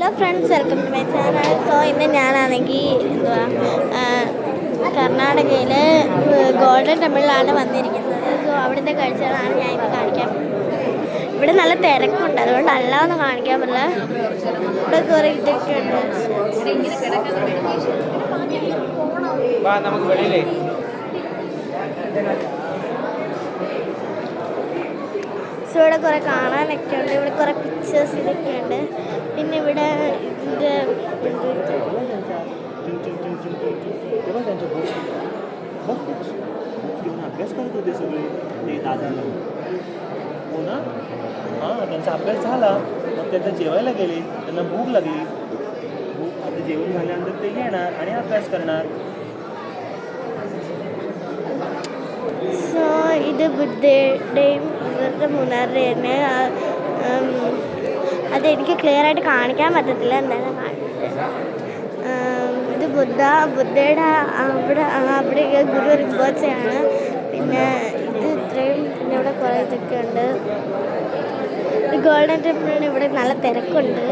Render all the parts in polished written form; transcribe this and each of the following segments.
Hello friends, welcome to my channel. So ഇന്ന് ഞാനാണെങ്കിൽ കർണാടകയിലെ ഗോൾഡൻ ടെമ്പിളിലാണ് വന്നിരിക്കുന്നത്. സോ അവിടുത്തെ കാഴ്ചകളാണ് ഞാൻ ഇന്ന് കാണിക്കാൻ. ഇവിടെ നല്ല തിരക്കുണ്ട്, അതുകൊണ്ട് അല്ലാതൊന്നും കാണിക്കാൻ പറ്റില്ല. ഇവിടെ കുറേ ഇതൊക്കെ ഉണ്ട്. സോ ഇവിടെ കുറേ കാണാനൊക്കെ ഉണ്ട്. ഇവിടെ കുറേ പിക്ചേഴ്സ് ഇതൊക്കെ ഉണ്ട്. പിന്നെ ഇവിടെ ഇതിൻ്റെ अभ्यास करत होते सगळे ते दादाला हो ना. हां, त्यांचा अभ्यास झाला, मग त्यांना जेवायला गेले, त्यांना भूक लागली. आता जेवण झाल्यानंतर ते येणार आणि अभ्यास करणार. സോ ഇത് ബുദ്ധയുടെയും ഇവരുടെ മൂന്നാറുടെയാണ്. അതെനിക്ക് ക്ലിയർ ആയിട്ട് കാണിക്കാൻ പറ്റത്തില്ല, എന്തായാലും കാണിച്ചത്. ഇത് ബുദ്ധയുടെ അവിടെ ഗുരു റിംപോച്ചയാണ്. പിന്നെ ഇത് ഇത്രയും, പിന്നെ ഇവിടെ കുറേ ഇതൊക്കെ ഉണ്ട്. ഗോൾഡൻ ടെമ്പിളിന് ഇവിടെ നല്ല തിരക്കുണ്ട്.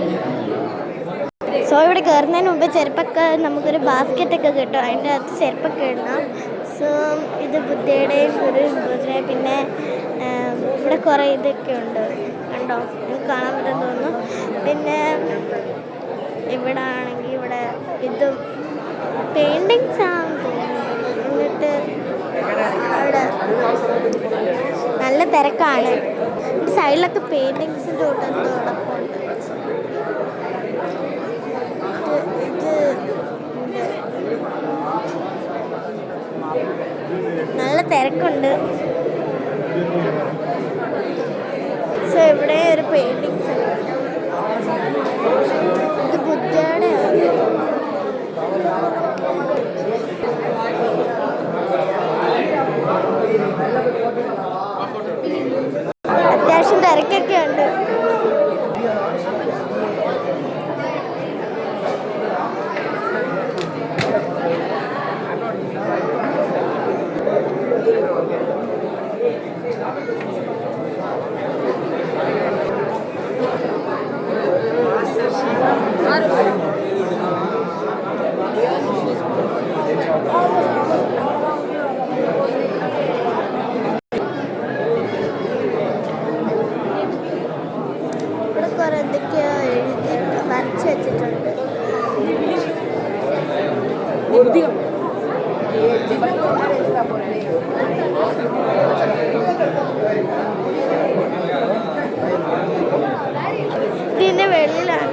സോ ഇവിടെ കയറുന്നതിന് മുമ്പ് ചെരുപ്പൊക്കെ നമുക്കൊരു ബാസ്ക്കറ്റൊക്കെ കിട്ടും, അതിൻ്റെ അകത്ത് ചെരുപ്പൊക്കെ ഇടണം. സോ ഇത് ബുദ്ധയുടെയും ഗുരു റിംപോച്ചയുടെയും. പിന്നെ ഇവിടെ കുറേ ഇതൊക്കെ ഉണ്ട്, കണ്ടോ, നിങ്ങൾക്ക് കാണാൻ പറ്റും തോന്നുന്നു. പിന്നെ ഇവിടെ ആണെങ്കിൽ ഇവിടെ ഇതും പെയിൻറ്റിങ്സ് ആണെന്ന് തോന്നുന്നു. എന്നിട്ട് അവിടെ നല്ല തിരക്കാണ്. സൈഡിലൊക്കെ പെയിൻറ്റിങ്സിൻ്റെ കൂട്ടം തോടൊപ്പമുണ്ട്. നല്ല തിരക്കുണ്ട്. സോ ഇവിടെ ഒരു പെയിൻറ്റിങ്സ് ഉണ്ട്. ഇത് ബുദ്ധയുടെ അത്യാവശ്യം തിരക്കൊക്കെ ഉണ്ട്. ഇവിടെ കുറെ എന്തൊക്കെയോ എഴുതി വരച്ച് വെച്ചിട്ടുണ്ട്. ഇതിന്റെ വെളിയിലാണ്.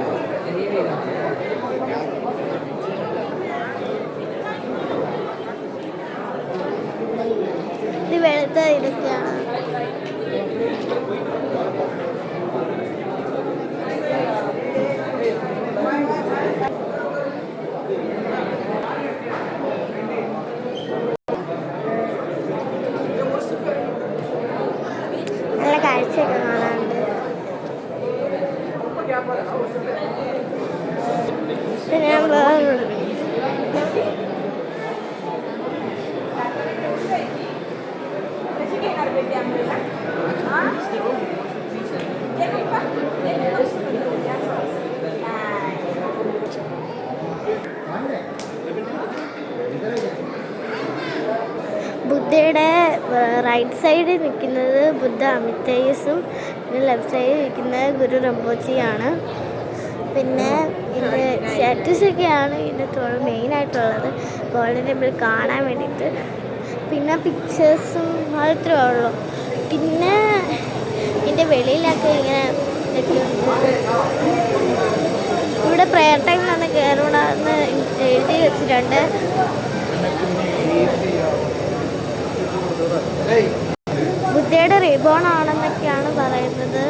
ഇത് വെളുത്ത ഇതൊക്കെയാണ്. നല്ല കാഴ്ചയൊക്കെ കാണാനുണ്ട്. ഞാൻ ബുദ്ധയുടെ റൈറ്റ് സൈഡിൽ നിൽക്കുന്നത് ബുദ്ധ അമിതേയസും, പിന്നെ ലെഫ്റ്റ് സൈഡിൽ നിൽക്കുന്നത് ഗുരു റിംപോച്ചയാണ്. പിന്നെ ഇതിൻ്റെ സ്റ്റാറ്റസൊക്കെയാണ് ഇതിൻ്റെ മെയിനായിട്ടുള്ളത്, ഗോൾഡൻ ടെമ്പിൾ കാണാൻ വേണ്ടിയിട്ട്. പിന്നെ പിക്ചേഴ്സും മാത്രമേ ഉള്ളൂ. പിന്നെ ഇതിൻ്റെ വെളിയിലൊക്കെ ഇങ്ങനെ ഇവിടെ പ്രെയർ ടൈമിലാണ് കയറണമെന്ന് എഴുതി വെച്ചിട്ടുണ്ട്. ബുദ്ധയുടെ റിബോൺ ആണെന്നൊക്കെയാണ് പറയുന്നത്.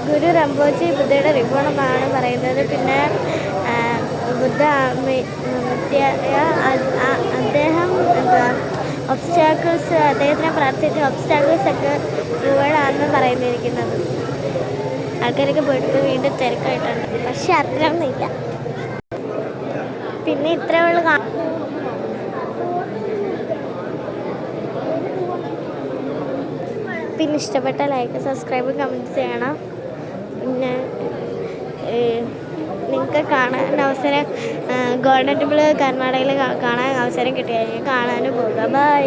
ഗുരു റിംപോച്ചെ ബുദ്ധയുടെ റിബോൺ എന്നാണ് പറയുന്നത്. പിന്നെ ബുദ്ധ അദ്ദേഹം ഒബ്സ്റ്റാക്കിൾസ്, അദ്ദേഹത്തിനെ പ്രാർത്ഥിച്ച ഒബ്സ്റ്റാക്കിൾസ് ഒക്കെ റിവേർഡാണെന്ന് പറയുന്നിരിക്കുന്നത്. ആൾക്കാരൊക്കെ പോയിട്ട് വീണ്ടും തിരക്കായിട്ടുണ്ട്, പക്ഷെ അത്രയൊന്നുമില്ല. പിന്നെ ഇത്രയുള്ള പിന്നെ ഇഷ്ടപ്പെട്ട ലൈക്ക്, സബ്സ്ക്രൈബ്, കമൻറ്റ് ചെയ്യണം. പിന്നെ നിങ്ങൾക്ക് കാണാൻ അവസരം ഗോൾഡൻ ടെമ്പിൾ കർണാടകയിൽ കാണാൻ അവസരം കിട്ടിയാൽ കാണാനും പോകുക. ബൈ.